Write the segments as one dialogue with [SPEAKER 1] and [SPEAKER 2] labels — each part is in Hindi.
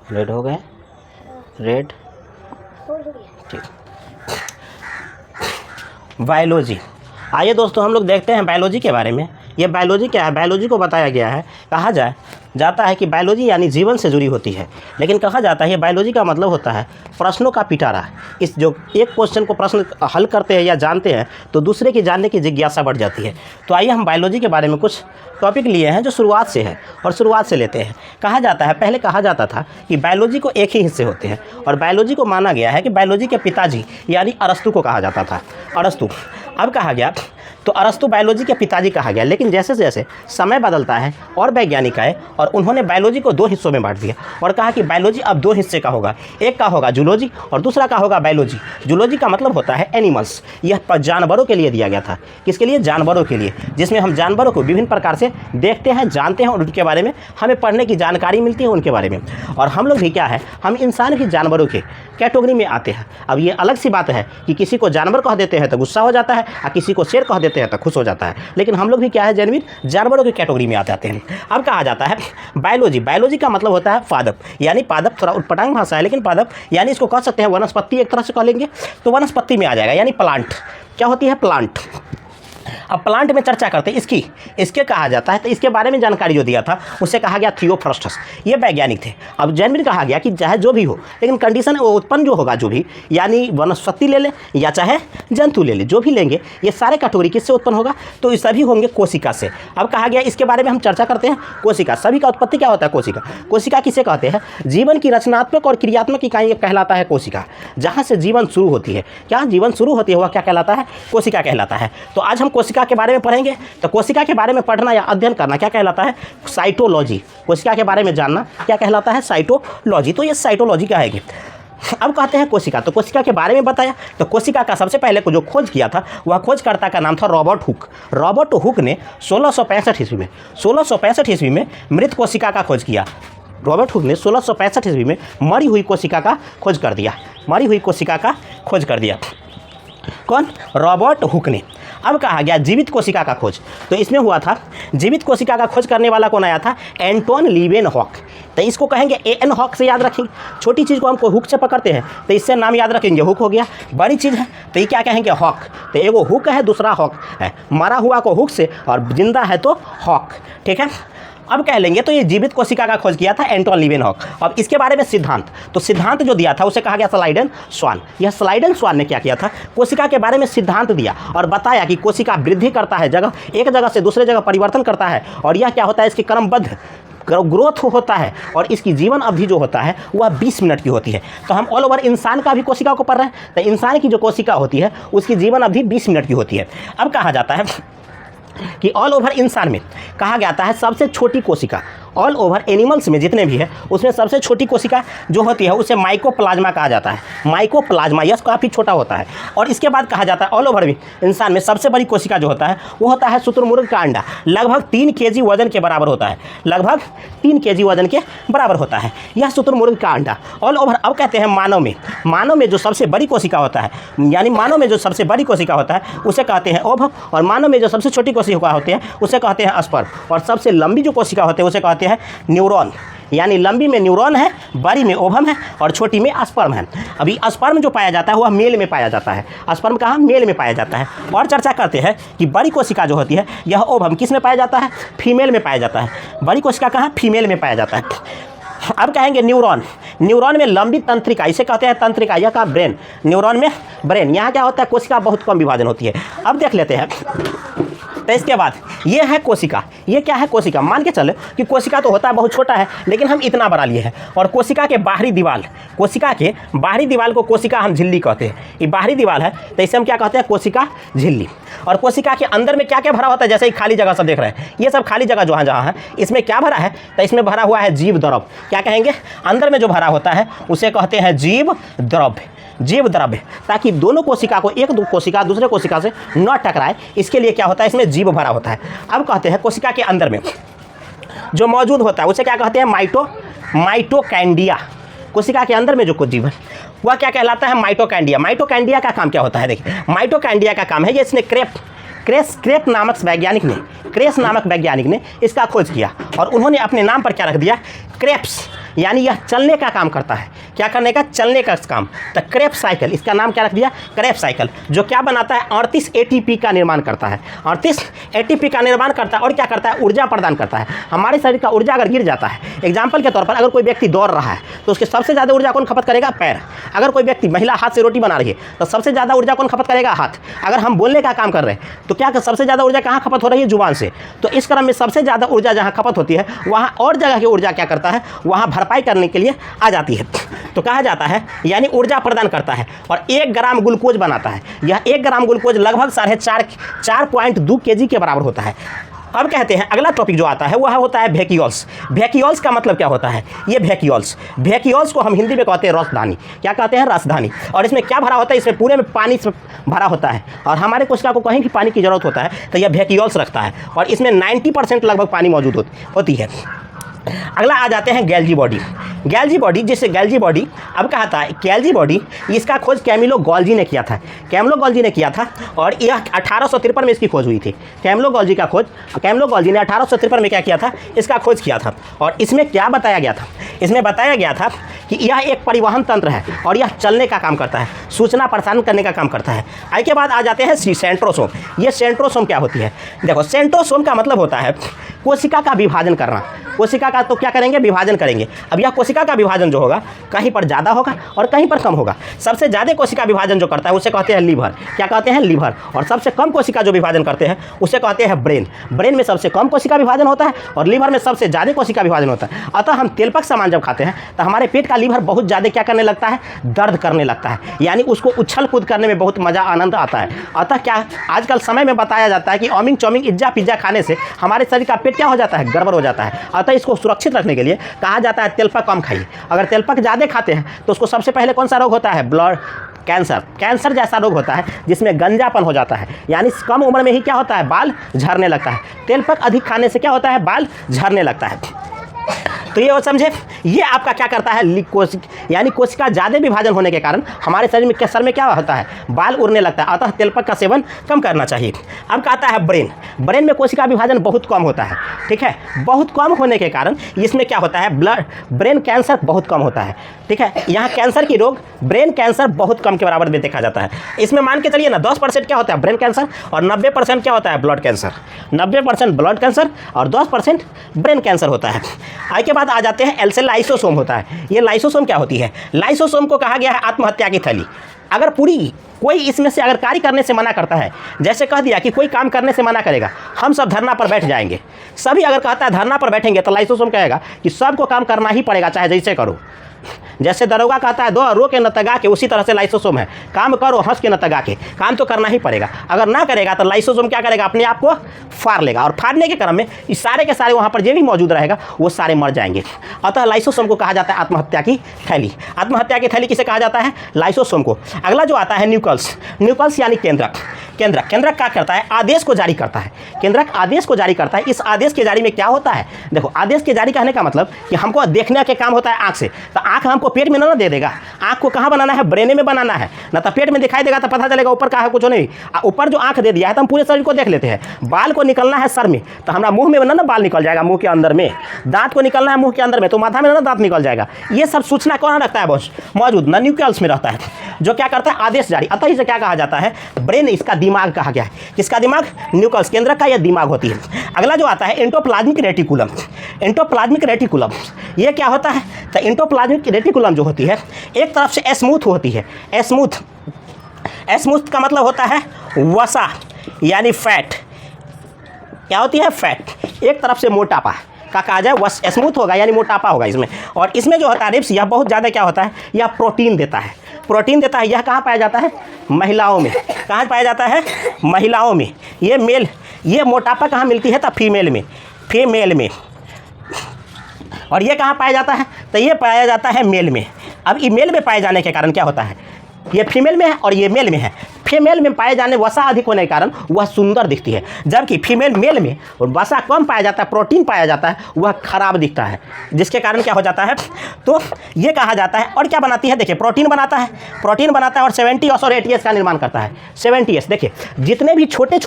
[SPEAKER 1] रेड हो गए, रेड, ठीक। बायोलॉजी, आइए दोस्तों हम लोग देखते हैं बायोलॉजी के बारे में। ये बायोलॉजी क्या है? बायोलॉजी को बताया गया है, कहा जाता है कि बायोलॉजी यानी जीवन से जुड़ी होती है, लेकिन कहा जाता है ये बायोलॉजी का मतलब होता है प्रश्नों का पिटारा। इस जो एक क्वेश्चन को प्रश्न हल करते हैं या जानते हैं तो दूसरे की जानने की जिज्ञासा बढ़ जाती है। तो आइए हम बायोलॉजी के बारे में कुछ टॉपिक लिए हैं जो शुरुआत से है और शुरुआत से लेते हैं। कहा जाता है, पहले कहा जाता था कि बायोलॉजी को एक ही हिस्से होते हैं और बायोलॉजी को माना गया है कि बायोलॉजी के पिताजी यानी अरस्तु को कहा जाता था, अरस्तु। अब कहा गया तो अरस्तु बायोलॉजी के पिताजी कहा गया, लेकिन जैसे जैसे समय बदलता है और वैज्ञानिक आए और उन्होंने बायोलॉजी को 2 हिस्सों में बांट दिया और कहा कि बायोलॉजी अब 2 हिस्से का होगा, एक का होगा जूलॉजी और दूसरा का होगा बायोलॉजी। जूलॉजी का मतलब होता है एनिमल्स, यह जानवरों के लिए दिया गया था। किसके लिए? जानवरों के लिए, जिसमें हम जानवरों को विभिन्न प्रकार से देखते हैं, जानते हैं और उनके बारे में हमें पढ़ने की जानकारी मिलती है उनके बारे में। और हम लोग भी क्या है, हम इंसान की जानवरों के कैटेगरी में आते हैं। अब ये अलग सी बात है कि किसी को जानवर कह देते हैं तो गुस्सा हो जाता है और किसी को शेर कह देते हैं तो खुश हो जाता है, लेकिन हम लोग भी क्या है, जेन्युइन जानवरों की कैटेगरी में आ जाते हैं। अब कहा जाता है बायोलॉजी, बायोलॉजी का मतलब होता है पादप, यानी पादप थोड़ा उटपटांग भाषा है, लेकिन पादप यानी इसको कह सकते हैं वनस्पति, एक तरह से कह लेंगे तो वनस्पति में आ जाएगा, यानी प्लांट। क्या होती है? प्लांट। अब प्लांट में चर्चा करते हैं इसके कहा जाता है, तो इसके बारे में जानकारी जो दिया था उसे कहा गया थियोफ्रस्टस। ये वैज्ञानिक थे। अब जेन्युइन कहा गया कि चाहे जो भी हो, लेकिन कंडीशन वो उत्पन्न जो होगा, जो भी यानी वनस्पति ले लें या चाहे जंतु ले लें, जो भी लेंगे ये सारे कैटेगरी किससे उत्पन्न होगा? तो ये सभी होंगे कोशिका से। अब कहा गया इसके बारे में हम चर्चा करते हैं। कोशिका, सभी का उत्पत्ति क्या होता है? कोशिका। कोशिका किसे कहते हैं? जीवन की रचनात्मक और क्रियात्मक इकाई कहलाता है कोशिका, जहाँ से जीवन शुरू होती है। क्या जीवन शुरू होती है वह क्या कहलाता है? कोशिका कहलाता है। तो आज हम कोशिका के बारे में पढ़ेंगे। तो कोशिका के बारे में पढ़ना या अध्ययन करना क्या कहलाता है? साइटोलॉजी। कोशिका के बारे में जानना क्या कहलाता है? साइटोलॉजी। तो ये साइटोलॉजी क्या है? अब कहते हैं कोशिका, तो कोशिका के बारे में बताया। तो कोशिका का सबसे पहले को जो खोज किया था वह खोजकर्ता का नाम था रॉबर्ट हुक। रॉबर्ट हुक ने 1665 ईस्वी में मृत कोशिका का खोज किया। रॉबर्ट हुक ने 1665 ईस्वी में मरी हुई कोशिका का खोज कर दिया। मरी हुई कोशिका का खोज कर दिया। कौन? रॉबर्ट हुक ने। अब कहा गया जीवित कोशिका का खोज, तो इसमें हुआ था जीवित कोशिका का खोज करने वाला कौन आया था? Anton Leeuwenhoek. तो इसको कहेंगे एन हॉक से याद रखेंगे। छोटी चीज़ को हमको हुक से पकड़ते हैं तो इससे नाम याद रखेंगे, हुक हो गया। बड़ी चीज़ है तो ये क्या कहेंगे? हॉक। तो एगो हुक है, दूसरा हॉक है। मरा हुआ को हुक से और जिंदा है तो हॉक, ठीक है। अब कह लेंगे तो ये जीवित कोशिका का खोज किया था एंटोन लीवेनहॉक। अब इसके बारे में सिद्धांत, तो सिद्धांत जो दिया था उसे कहा गया स्लाइडन स्वान। यह स्लाइडन स्वान ने क्या किया था? कोशिका के बारे में सिद्धांत दिया और बताया कि कोशिका वृद्धि करता है, एक जगह से दूसरे जगह परिवर्तन करता है और यह क्या होता है? इसकी क्रमबद्ध ग्रोथ होता है और इसकी जीवन अवधि जो होता है वह 20 मिनट की होती है। तो हम ऑल ओवर इंसान का भी कोशिका को पढ़ रहे हैं, तो इंसान की जो कोशिका होती है उसकी जीवन अवधि 20 मिनट की होती है। अब कहा जाता है कि ऑल ओवर इंसान में कहा जाता है सबसे छोटी कोशिका, ऑल ओवर एनिमल्स में जितने भी है उसमें सबसे छोटी कोशिका जो होती है उसे माइकोप्लाज्मा कहा जाता है। माइकोप्लाज्मा यह काफ़ी छोटा होता है। और इसके बाद कहा जाता है ऑल ओवर इंसान में सबसे बड़ी कोशिका जो होता है वो होता है शुतुरमुर्ग का अंडा। लगभग 3 kg वजन के बराबर होता है। लगभग 3 kg वजन के बराबर होता है यह शुतुरमुर्ग का अंडा ऑल ओवर। अब कहते हैं मानव में जो सबसे बड़ी कोशिका होता है, यानी मानव में जो सबसे बड़ी कोशिका होता है उसे कहते हैं ओभ, और मानव में जो सबसे छोटी कोशिका होती है उसे कहते हैं स्पर्म, और सबसे लंबी जो कोशिका होती है उसे कहते हैं न्यूरॉन। यानी लंबी में न्यूरॉन है, बड़ी में ओवम है और छोटी में स्पर्म है। अभी स्पर्म जो पाया जाता है वह मेल में पाया जाता है। स्पर्म कहाँ? मेल में पाया जाता है। और चर्चा करते हैं कि बड़ी कोशिका जो होती है यह ओवम किस में पाया जाता है? फीमेल में पाया जाता है। बड़ी कोशिका कहाँ? फीमेल में पाया जाता है। अब कहेंगे न्यूरॉन। न्यूरॉन में लंबी तंत्रिका, इसे कहते हैं तंत्रिका, यह का ब्रेन। न्यूरॉन में ब्रेन। यहाँ क्या होता है? कोशिका बहुत कम विभाजन होती है। अब देख लेते हैं। तो इसके बाद ये है कोशिका। ये क्या है? कोशिका। मान के चले कि कोशिका तो होता है बहुत छोटा है, लेकिन हम इतना बड़ा लिए हैं। और कोशिका के बाहरी दीवार, कोशिका के बाहरी दीवार को कोशिका हम झिल्ली कहते हैं। ये बाहरी दीवार है तो इसे हम क्या कहते हैं? कोशिका झिल्ली। और कोशिका के अंदर में क्या क्या भरा होता है? जैसे ही खाली जगह सब देख रहे हैं, ये सब खाली जगह जो जहाँ है इसमें क्या भरा है? तो इसमें भरा हुआ है जीव द्रव। क्या कहेंगे? अंदर में जो भरा होता है उसे कहते हैं जीव द्रव्य। जीव द्रव्य, ताकि दोनों कोशिका को एक कोशिका दूसरे कोशिका से न टकराए, इसके लिए क्या होता है? इसमें जीव भरा होता है। अब कहते हैं कोशिका के अंदर में जो मौजूद होता है उसे क्या कहते हैं? माइटोकैंडिया। कोशिका के अंदर में जो कुछ जीव है वह क्या कहलाता है? माइटोकैंडिया। माइटोकैंडिया का काम क्या होता है? देखिए, माइटोकैंडिया का काम है, ये इसने क्रेस नामक वैज्ञानिक ने इसका खोज किया और उन्होंने अपने नाम पर क्या रख दिया? क्रेप्स। यानी यह चलने का काम करता है। क्या करने का? चलने का काम। तो क्रेब्स साइकिल, इसका नाम क्या रख दिया? क्रेब्स साइकिल, जो क्या बनाता है? 38 एटीपी का निर्माण करता है। 38 एटीपी का निर्माण करता है और क्या करता है? ऊर्जा प्रदान करता है। हमारे शरीर का ऊर्जा अगर गिर जाता है, एग्जाम्पल के तौर पर अगर कोई व्यक्ति दौड़ रहा है तो उसके सबसे ज़्यादा ऊर्जा कौन खपत करेगा? पैर। अगर कोई व्यक्ति, महिला हाथ से रोटी बना रही है तो सबसे ज़्यादा ऊर्जा कौन खपत करेगा? हाथ। अगर हम बोलने का काम कर रहे हैं तो क्या सबसे ज़्यादा ऊर्जा कहाँ खपत हो रही है? जुबान से। तो इस क्रम में सबसे ज़्यादा ऊर्जा जहाँ खपत होती है वहाँ और जगह की ऊर्जा क्या करता है? वहाँ भरपाई करने के लिए आ जाती है। तो कहा जाता है यानी ऊर्जा प्रदान करता है और 1 ग्राम ग्लूकोज बनाता है। यह 1 ग्राम ग्लूकोज लगभग 4.2 kg के बराबर होता है। अब कहते हैं अगला टॉपिक जो आता है वह होता है वैक्यूल्स। वैक्यूल्स का मतलब क्या होता है? ये वैक्यूल्स को हम हिंदी में कहते हैं रसधानी। क्या कहते हैं? रसधानी। और इसमें क्या भरा होता है? इसमें पूरे में पानी से भरा होता है और हमारे कोशिका को कहीं कि पानी की जरूरत होता है तो यह वैक्यूल्स रखता है और इसमें 90% लगभग पानी मौजूद होती है। अगला आ जाते हैं गैल्जी बॉडी। गैल्जी बॉडी, जिससे गैल्जी बॉडी, अब कहा था गैल्जी बॉडी, इसका खोज कैमिलो गॉल्जी ने किया था। कैमिलो गॉल्जी ने किया था और यह 1853 में इसकी खोज हुई थी। कैमिलो गॉल्जी ने 1853 में क्या किया था? इसका खोज किया था। और इसमें क्या बताया गया था? इसमें बताया गया था कि यह एक परिवहन तंत्र है और यह चलने का काम करता है, सूचना प्रसारण करने का काम करता है। आई के बाद आ जाते हैं सेंट्रोसोम। ये सेंट्रोसोम क्या होती है? देखो, सेंट्रोसोम का मतलब होता है कोशिका का विभाजन करना। कोशिका का तो क्या करेंगे? विभाजन करेंगे। अब यह कोशिका का विभाजन जो होगा कहीं पर ज़्यादा होगा और कहीं पर कम होगा। सबसे ज़्यादा कोशिका विभाजन जो करता है उसे कहते हैं लीवर। क्या कहते हैं? लीवर। और सबसे कम कोशिका जो विभाजन करते हैं उसे कहते हैं ब्रेन। ब्रेन में सबसे कम कोशिका विभाजन होता है और लीवर में सबसे ज़्यादा कोशिका विभाजन होता है। अतः हम तेलपक सामान जब खाते हैं तो हमारे पेट का लीवर बहुत ज़्यादा क्या करने लगता है? दर्द करने लगता है, यानी उसको उछल कूद करने में बहुत मज़ा, आनंद आता है। अतः क्या आजकल समय में बताया जाता है कि चाउमीन, पिज्जा खाने से हमारे शरीर का पेट क्या हो जाता है? गड़बड़ हो जाता है। अतः इसको सुरक्षित रखने के लिए कहा जाता है तेलपक कम खाइए। अगर तेलपक ज़्यादा खाते हैं तो उसको सबसे पहले कौन सा रोग होता है? ब्लड कैंसर जैसा रोग होता है जिसमें गंजापन हो जाता है, यानी कम उम्र में ही क्या होता है? बाल झड़ने लगता है। तेलपक अधिक खाने से क्या होता है? बाल झड़ने लगता है। तो ये वो समझे, ये आपका क्या करता है? यानी कोशिका ज़्यादा विभाजन होने के कारण हमारे शरीर में सर में क्या होता है? बाल उड़ने लगता है। अतः तेलपक का सेवन कम करना चाहिए। अब कहता है ब्रेन में कोशिका विभाजन बहुत कम होता है। ठीक है, बहुत कम होने के कारण इसमें क्या होता है? ब्रेन कैंसर बहुत कम होता है। ठीक है, यहाँ कैंसर की रोग, ब्रेन कैंसर बहुत कम के बराबर में देखा जाता है। इसमें मान के चलिए ना 10% क्या होता है? ब्रेन कैंसर और 90% क्या होता है? Blood cancer. 90% ब्लड कैंसर और 10% ब्रेन कैंसर होता है। आई के बाद आ जाते हैं लाइसोसोम होता है। ये लाइसोसोम क्या होती है? लाइसोसोम को कहा गया है आत्महत्या की थैली। अगर कोई इसमें से अगर कार्य करने से मना करता है, जैसे कह दिया कि कोई काम करने से मना करेगा, हम सब धरना पर बैठ जाएंगे, सभी अगर कहता है धरना पर बैठेंगे तो लाइसोसोम कहेगा कि सबको काम करना ही पड़ेगा, चाहे जैसे करो। जैसे दरोगा कहता है दो रो के न तगा के, उसी तरह से लाइसोसोम है, काम करो हंस के न तगा के, काम तो करना ही पड़ेगा। अगर ना करेगा तो लाइसोसोम क्या करेगा? अपने आप को फाड़ लेगा और फाड़ने के क्रम में इस सारे के सारे वहाँ पर जो भी मौजूद रहेगा वो सारे मर जाएंगे। अतः लाइसोसोम को कहा जाता है आत्महत्या की थैली। आत्महत्या की थैली किसे कहा जाता है? लाइसोसोम को। अगला जो आता है न्यूक्लियस यानी केंद्रक। केंद्रक क्या करता है? आदेश को जारी करता है। केंद्रक आदेश को जारी करता है। इस आदेश के जारी में क्या होता है? देखो, आदेश के जारी कहने का मतलब कि हमको देखने के काम होता है आँख से, तो आँख हमको पेट में ना दे देगा। आँख को कहाँ बनाना है? ब्रेन में बनाना है ना, तो पेट में दिखाई देगा तो पता चलेगा ऊपर का है कुछ नहीं। ऊपर जो आँख दे दिया है तो हम पूरे शरीर को देख लेते हैं। बाल को निकलना है सर में तो हमारा मुंह में ना बाल निकल जाएगा, मुंह के अंदर में। दांत को निकलना है मुंह के अंदर में तो माथा में ना दांत निकल जाएगा। ये सब सूचना कौन रखता है? बॉस मौजूद ना न्यूक्लियस में रहता है, जो क्या करता है? आदेश जारी। अतः इसे क्या कहा जाता है? ब्रेन, इसका दिमाग कहा गया है। किसका दिमाग? न्यूक्लियस, केंद्रक का यह दिमाग होती है। अगला जो आता है एंडोप्लाज्मिक रेटिकुलम। एंडोप्लाज्मिक रेटिकुलम ये क्या होता है? तो एंडोप्लाज्मिक रेटिकुलम जो होती है एक तरफ से स्मूथ होती है। स्मूथ का मतलब होता है वसा, यानी फैट। क्या होती है? फैट। एक तरफ से मोटापा का कहा जाए, वह स्मूथ होगा यानी मोटापा होगा इसमें। और इसमें जो होता है रिब्स, यह बहुत ज़्यादा क्या होता है? यह प्रोटीन देता है। यह कहाँ पाया जाता है? महिलाओं में। कहाँ पाया जाता है? महिलाओं में। ये मोटापा कहाँ मिलती है? तो फीमेल में। और ये कहाँ पाया जाता है? तो ये पाया जाता है मेल में। अब ये मेल में पाए जाने के कारण क्या होता है? ये फीमेल में है और ये मेल में है। फीमेल में पाए जाने वसा अधिक होने के कारण वह सुंदर दिखती है, जबकि मेल में वसा कम पाया जाता है, प्रोटीन पाया जाता है, वह खराब दिखता है, जिसके कारण क्या हो जाता है? तो ये कहा जाता है। और क्या बनाती है? देखिए, प्रोटीन बनाता है और 70S और 80S का निर्माण करता है। 70S देखिए, जितने भी छोटे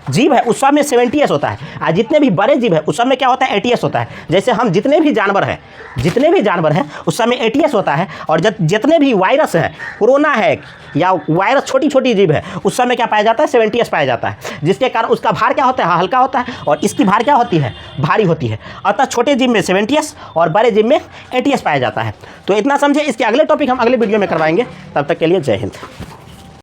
[SPEAKER 1] जीव है उस सब में 70s होता है, और जितने भी बड़े जीव है उस सब में क्या होता है 80s होता है। जैसे हम जितने भी जानवर हैं उस सब में 80s होता है, और जितने भी वायरस है, कोरोना है या वायरस छोटी छोटी जीव है उस सब में क्या पाया जाता है 70s पाया जाता है, जिसके कारण उसका भार क्या होता है हल्का होता है, और इसकी भार क्या होती है भारी होती है। अतः छोटे जीव में 70s और बड़े जीव में 80s पाया जाता है। तो इतना समझे। इसके अगले टॉपिक हम अगले वीडियो में करवाएंगे। तब तक के लिए जय हिंद।